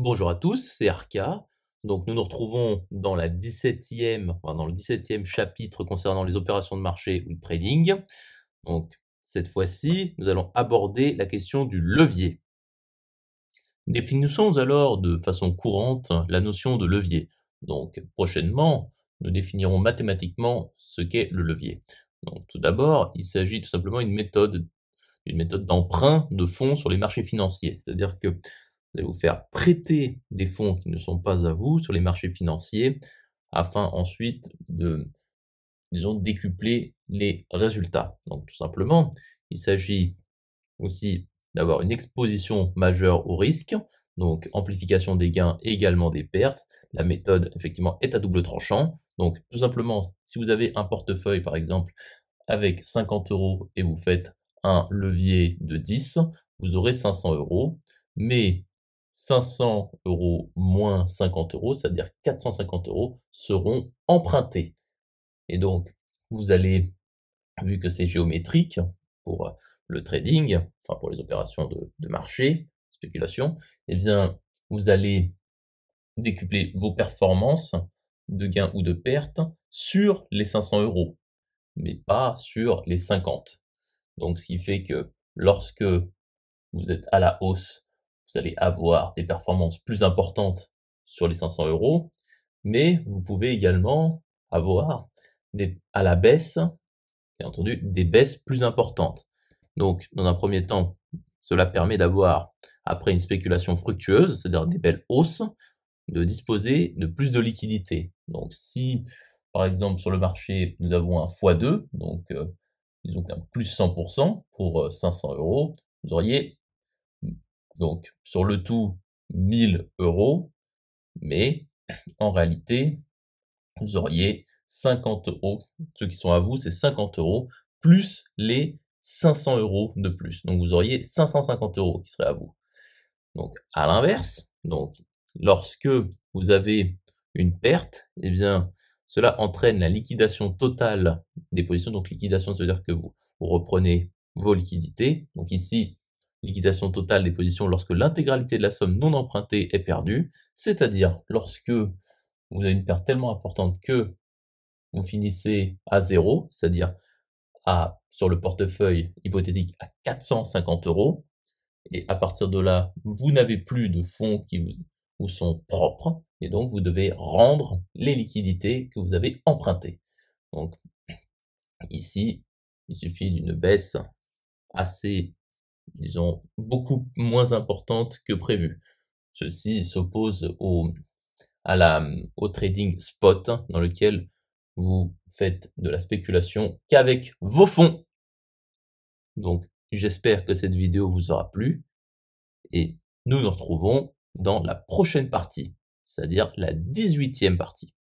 Bonjour à tous, c'est Arca. Donc nous nous retrouvons dans la 17e, enfin dans le 17e chapitre concernant les opérations de marché ou le trading. Donc cette fois-ci, nous allons aborder la question du levier. Définissons alors de façon courante la notion de levier. Donc prochainement, nous définirons mathématiquement ce qu'est le levier. Donc tout d'abord, il s'agit tout simplement d'une méthode d'emprunt de fonds sur les marchés financiers. C'est-à-dire que vous allez vous faire prêter des fonds qui ne sont pas à vous sur les marchés financiers afin ensuite de, disons, décupler les résultats. Donc tout simplement, il s'agit aussi d'avoir une exposition majeure au risque, donc amplification des gains et également des pertes. La méthode, effectivement, est à double tranchant. Donc tout simplement, si vous avez un portefeuille, par exemple, avec 50 € et vous faites un levier de 10, vous aurez 500 €, mais 500 € moins 50 €, c'est-à-dire 450 € seront empruntés. Et donc, vous allez, vu que c'est géométrique pour le trading, enfin pour les opérations de marché, spéculation, eh bien, vous allez décupler vos performances de gains ou de pertes sur les 500 €, mais pas sur les 50. Donc, ce qui fait que lorsque vous êtes à la hausse, vous allez avoir des performances plus importantes sur les 500 €, mais vous pouvez également avoir à la baisse, bien entendu, des baisses plus importantes. Donc, dans un premier temps, cela permet d'avoir, après une spéculation fructueuse, c'est-à-dire des belles hausses, de disposer de plus de liquidités. Donc, si, par exemple, sur le marché, nous avons un x2, donc disons qu'un plus 100% pour 500 €, vous auriez donc sur le tout 1000 €, mais en réalité, vous auriez 50 €. Ceux qui sont à vous, c'est 50 € plus les 500 € de plus. Donc vous auriez 550 € qui seraient à vous. Donc à l'inverse, donc lorsque vous avez une perte, eh bien cela entraîne la liquidation totale des positions. Donc liquidation, ça veut dire que vous reprenez vos liquidités. Donc ici, liquidation totale des positions lorsque l'intégralité de la somme non empruntée est perdue, c'est-à-dire lorsque vous avez une perte tellement importante que vous finissez à zéro, c'est-à-dire sur le portefeuille hypothétique à 450 €, et à partir de là, vous n'avez plus de fonds qui vous sont propres, et donc vous devez rendre les liquidités que vous avez empruntées. Donc ici, il suffit d'une baisse assez, disons, beaucoup moins importante que prévu. Ceci s'oppose au trading spot, dans lequel vous faites de la spéculation qu'avec vos fonds. Donc, j'espère que cette vidéo vous aura plu et nous nous retrouvons dans la prochaine partie, c'est-à-dire la 18e partie.